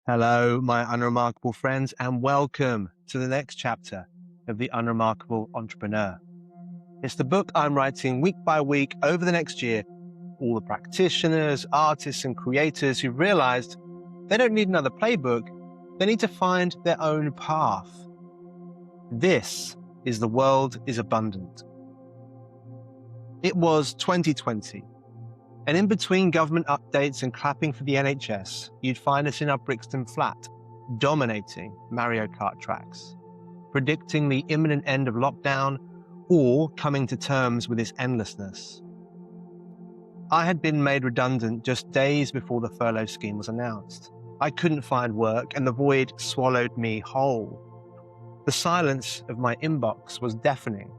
Hello, my unremarkable friends, and welcome to the next chapter of The Unremarkable Entrepreneur. It's the book I'm writing week by week over the next year. All the practitioners, artists, and creators who realized they don't need another playbook, they need to find their own path. This is The World is Abundant. It was 2020. And in between government updates and clapping for the NHS, you'd find us in our Brixton flat, dominating Mario Kart tracks, predicting the imminent end of lockdown or coming to terms with its endlessness. I had been made redundant just days before the furlough scheme was announced. I couldn't find work and the void swallowed me whole. The silence of my inbox was deafening,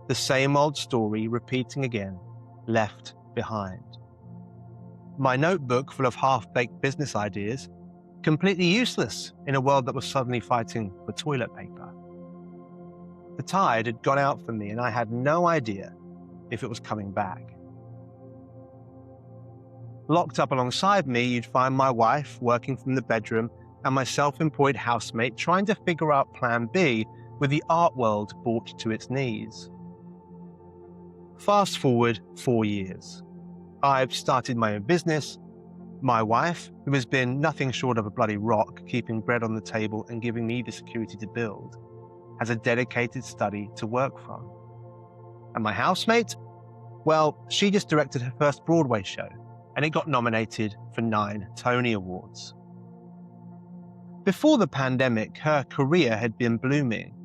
the same old story repeating again, left behind. My notebook full of half-baked business ideas, completely useless in a world that was suddenly fighting for toilet paper. The tide had gone out for me and I had no idea if it was coming back. Locked up alongside me, you'd find my wife working from the bedroom and my self-employed housemate trying to figure out plan B with the art world brought to its knees. Fast forward 4 years. I've started my own business. My wife, who has been nothing short of a bloody rock, keeping bread on the table and giving me the security to build, has a dedicated study to work from. And my housemate? Well, she just directed her first Broadway show, and it got nominated for 9 Tony Awards. Before the pandemic, her career had been blooming,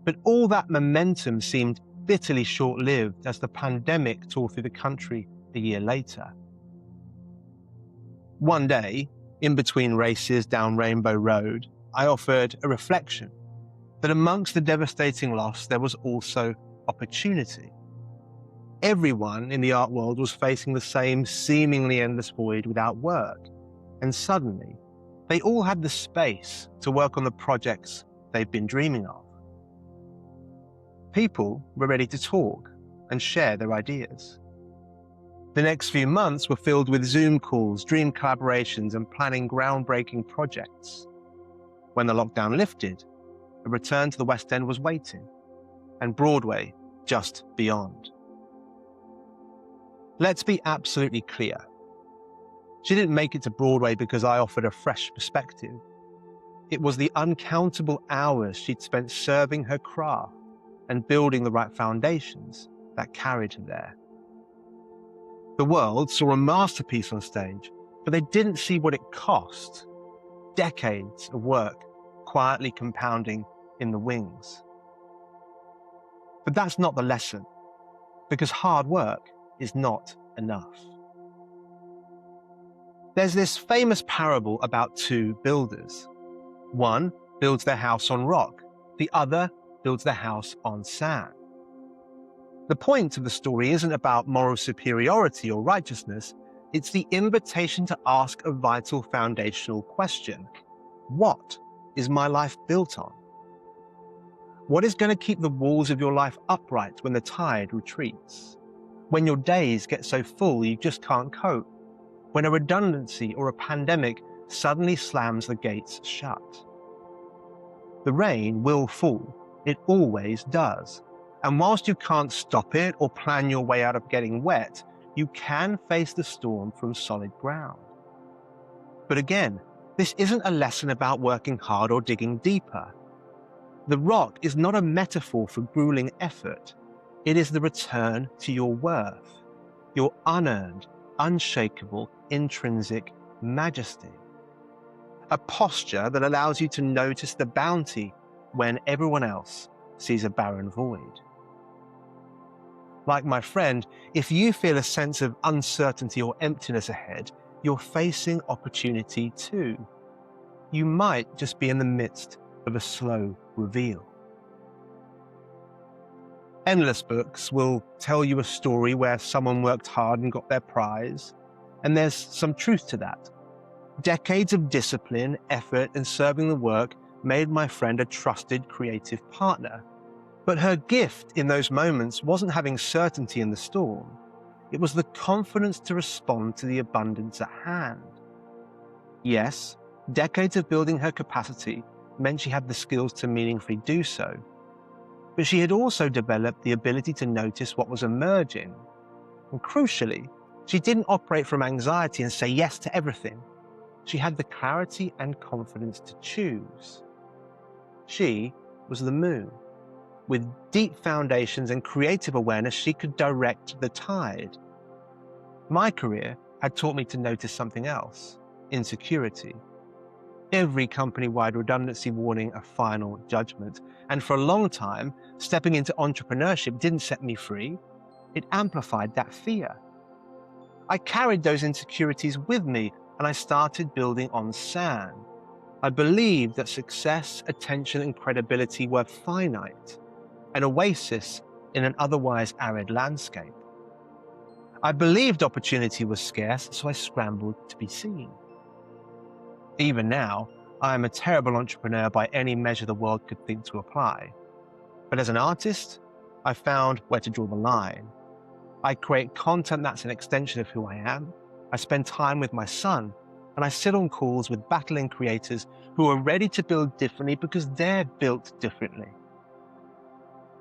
but all that momentum seemed bitterly short-lived as the pandemic tore through the country a year later. One day, in between races down Rainbow Road, I offered a reflection that amongst the devastating loss, there was also opportunity. Everyone in the art world was facing the same seemingly endless void without work, and suddenly, they all had the space to work on the projects they've been dreaming of. People were ready to talk and share their ideas. The next few months were filled with Zoom calls, dream collaborations, and planning groundbreaking projects. When the lockdown lifted, a return to the West End was waiting, and Broadway just beyond. Let's be absolutely clear. She didn't make it to Broadway because I offered a fresh perspective. It was the uncountable hours she'd spent serving her craft and building the right foundations that carried her there. The world saw a masterpiece on stage, but they didn't see what it cost. Decades of work quietly compounding in the wings. But that's not the lesson, because hard work is not enough. There's this famous parable about 2 builders. One builds their house on rock, the other builds their house on sand. The point of the story isn't about moral superiority or righteousness, it's the invitation to ask a vital foundational question. What is my life built on? What is going to keep the walls of your life upright when the tide retreats? When your days get so full you just can't cope? When a redundancy or a pandemic suddenly slams the gates shut? The rain will fall, it always does. And whilst you can't stop it or plan your way out of getting wet, you can face the storm from solid ground. But again, this isn't a lesson about working hard or digging deeper. The rock is not a metaphor for grueling effort. It is the return to your worth, your unearned, unshakable, intrinsic majesty. A posture that allows you to notice the bounty when everyone else sees a barren void. Like my friend, if you feel a sense of uncertainty or emptiness ahead, you're facing opportunity too. You might just be in the midst of a slow reveal. Endless books will tell you a story where someone worked hard and got their prize, and there's some truth to that. Decades of discipline, effort, and serving the work made my friend a trusted creative partner. But her gift in those moments wasn't having certainty in the storm. It was the confidence to respond to the abundance at hand. Yes, Decades of building her capacity meant she had the skills to meaningfully do so. But she had also developed the ability to notice what was emerging. And crucially, she didn't operate from anxiety and say yes to everything. She had the clarity and confidence to choose. She was the moon. With deep foundations and creative awareness, she could direct the tide. My career had taught me to notice something else: insecurity. Every company-wide redundancy warning a final judgment. And for a long time, stepping into entrepreneurship didn't set me free. It amplified that fear. I carried those insecurities with me, and I started building on sand. I believed that success, attention, and credibility were finite, an oasis in an otherwise arid landscape. I believed opportunity was scarce, so I scrambled to be seen. Even now, I am a terrible entrepreneur by any measure the world could think to apply. But as an artist, I found where to draw the line. I create content that's an extension of who I am. I spend time with my son, and I sit on calls with battling creators who are ready to build differently because they're built differently.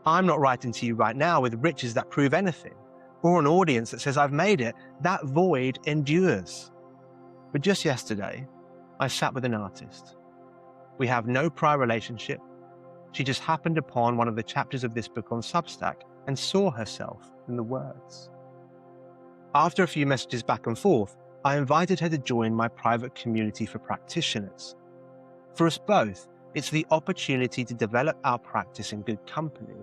I'm not writing to you right now with riches that prove anything, or an audience that says I've made it. That void endures. But just yesterday, I sat with an artist. We have no prior relationship. She just happened upon one of the chapters of this book on Substack and saw herself in the words. After a few messages back and forth, I invited her to join my private community for practitioners. For us both, it's the opportunity to develop our practice in good company.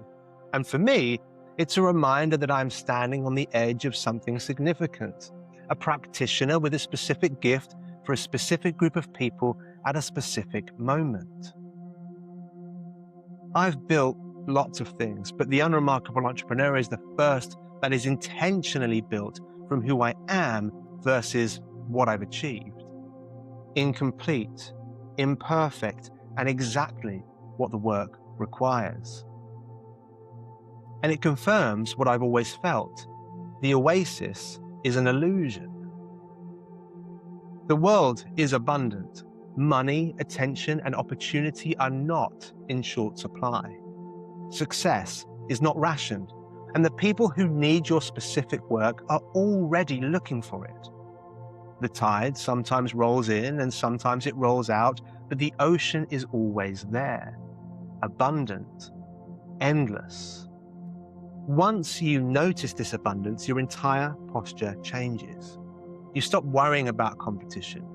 And for me, it's a reminder that I'm standing on the edge of something significant, a practitioner with a specific gift for a specific group of people at a specific moment. I've built lots of things, but the Unremarkable Entrepreneur is the first that is intentionally built from who I am versus what I've achieved. Incomplete, imperfect, and exactly what the work requires. And it confirms what I've always felt. The oasis is an illusion. The world is abundant. Money, attention, and opportunity are not in short supply. Success is not rationed, and the people who need your specific work are already looking for it. The tide sometimes rolls in and sometimes it rolls out, but the ocean is always there, abundant, endless. Once you notice this abundance, your entire posture changes. You stop worrying about competition.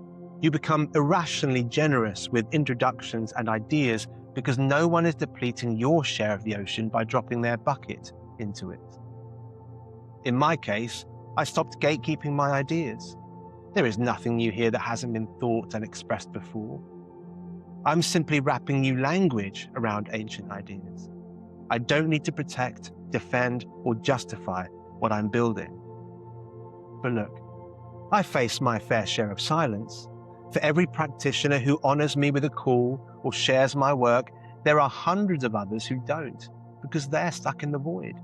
You become irrationally generous with introductions and ideas because no one is depleting your share of the ocean by dropping their bucket into it. In my case, I stopped gatekeeping my ideas. There is nothing new here that hasn't been thought and expressed before. I'm simply wrapping new language around ancient ideas. I don't need to protect, defend, or justify what I'm building. But look, I face my fair share of silence. For every practitioner who honors me with a call or shares my work, there are hundreds of others who don't, because they're stuck in the void,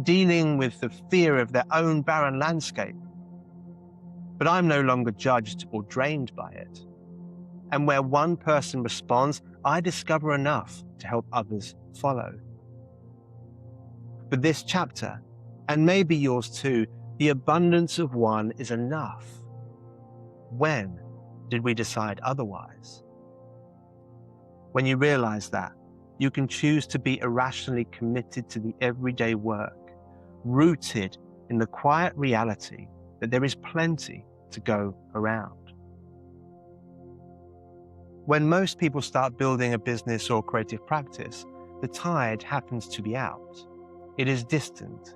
dealing with the fear of their own barren landscape. But I'm no longer judged or drained by it. And where one person responds, I discover enough to help others follow. For this chapter, and maybe yours too, the abundance of one is enough. When did we decide otherwise? When you realize that, you can choose to be irrationally committed to the everyday work, rooted in the quiet reality that there is plenty to go around. When most people start building a business or creative practice, the tide happens to be out. It is distant.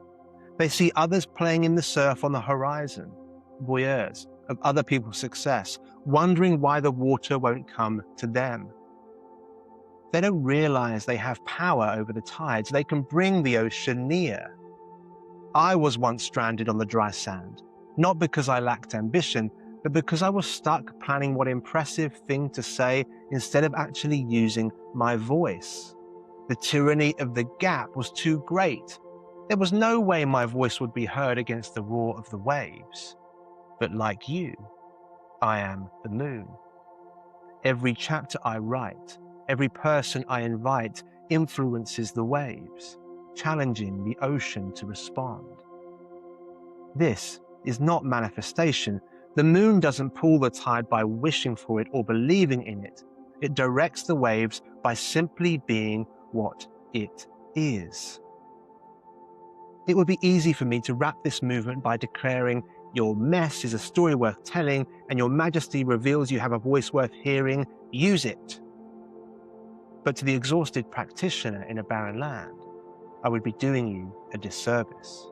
They see others playing in the surf on the horizon, voyeurs of other people's success, wondering why the water won't come to them. They don't realize they have power over the tides. They can bring the ocean near. I was once stranded on the dry sand, not because I lacked ambition, but because I was stuck planning what impressive thing to say instead of actually using my voice. The tyranny of the gap was too great. There was no way my voice would be heard against the roar of the waves. But like you, I am the moon. Every chapter I write, every person I invite influences the waves, challenging the ocean to respond. This is not manifestation. The moon doesn't pull the tide by wishing for it or believing in it. It directs the waves by simply being what it is. It would be easy for me to wrap this movement by declaring, "Your mess is a story worth telling, and your majesty reveals you have a voice worth hearing. Use it." But to the exhausted practitioner in a barren land, I would be doing you a disservice.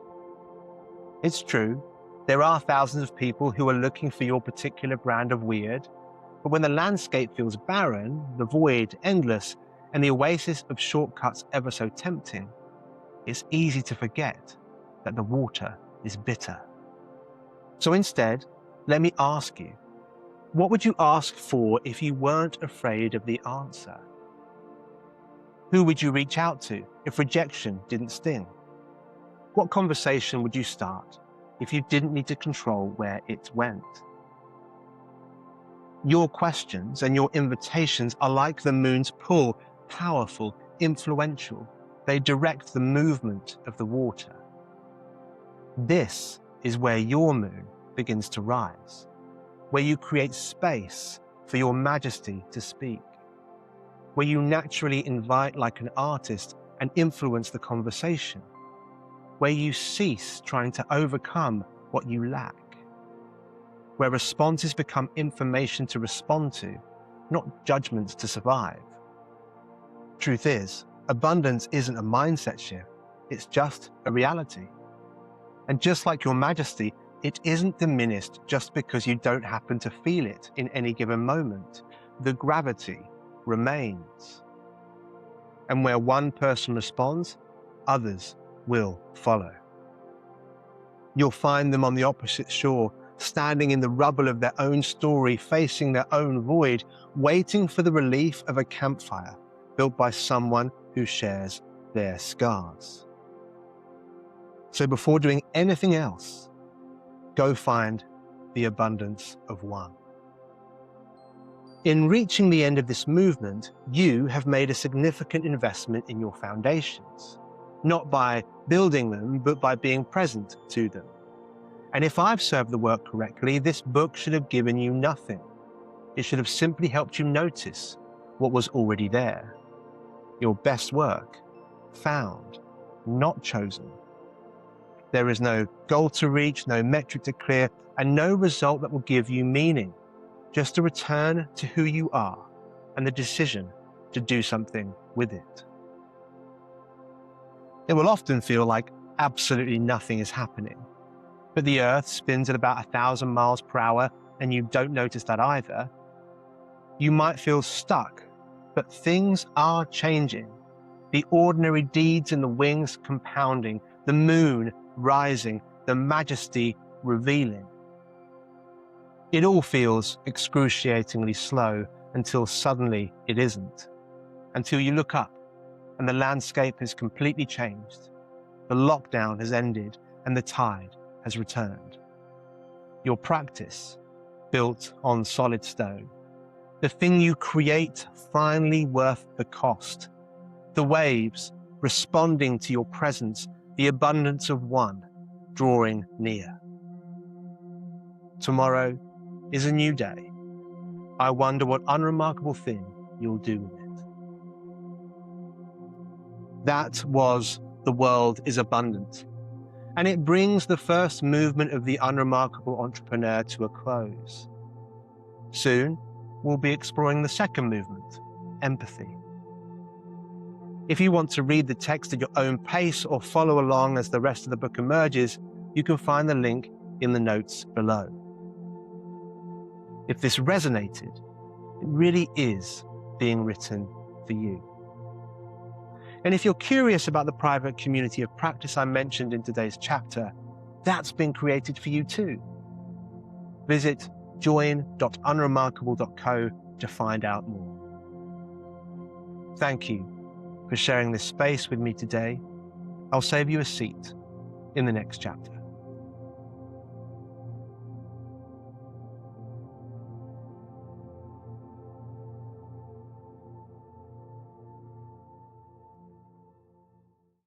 It's true, there are thousands of people who are looking for your particular brand of weird, but when the landscape feels barren, the void endless, and the oasis of shortcuts ever so tempting, it's easy to forget that the water is bitter. So instead, let me ask you, what would you ask for if you weren't afraid of the answer? Who would you reach out to if rejection didn't sting? What conversation would you start if you didn't need to control where it went? Your questions and your invitations are like the moon's pull, powerful, influential. They direct the movement of the water. This is where your moon begins to rise, where you create space for your majesty to speak, where you naturally invite like an artist and influence the conversation, where you cease trying to overcome what you lack, where responses become information to respond to, not judgments to survive. Truth is, abundance isn't a mindset shift, it's just a reality. And just like your majesty, it isn't diminished just because you don't happen to feel it in any given moment. The gravity remains. And where one person responds, others will follow. You'll find them on the opposite shore, standing in the rubble of their own story, facing their own void, waiting for the relief of a campfire built by someone who shares their scars. So before doing anything else, go find the abundance of one. In reaching the end of this movement, you have made a significant investment in your foundations, not by building them, but by being present to them. And if I've served the work correctly, this book should have given you nothing. It should have simply helped you notice what was already there. Your best work, found, not chosen. There is no goal to reach, no metric to clear, and no result that will give you meaning. Just a return to who you are and the decision to do something with it. It will often feel like absolutely nothing is happening, but the Earth spins at about 1,000 miles per hour and you don't notice that either. You might feel stuck, but things are changing. The ordinary deeds in the wings compounding, the moon rising, the majesty revealing. It all feels excruciatingly slow until suddenly it isn't. Until you look up and the landscape has completely changed. The lockdown has ended and the tide has returned. Your practice, built on solid stone. The thing you create finally worth the cost. The waves responding to your presence, the abundance of one drawing near. Tomorrow is a new day. I wonder what unremarkable thing you'll do with it. That was The World is Abundant, and it brings the first movement of the Unremarkable Entrepreneur to a close. Soon, we'll be exploring the second movement, empathy. If you want to read the text at your own pace or follow along as the rest of the book emerges, you can find the link in the notes below. If this resonated, it really is being written for you. And if you're curious about the private community of practice I mentioned in today's chapter, that's been created for you too. Visit join.unremarkable.co to find out more. Thank you for sharing this space with me today. I'll save you a seat in the next chapter.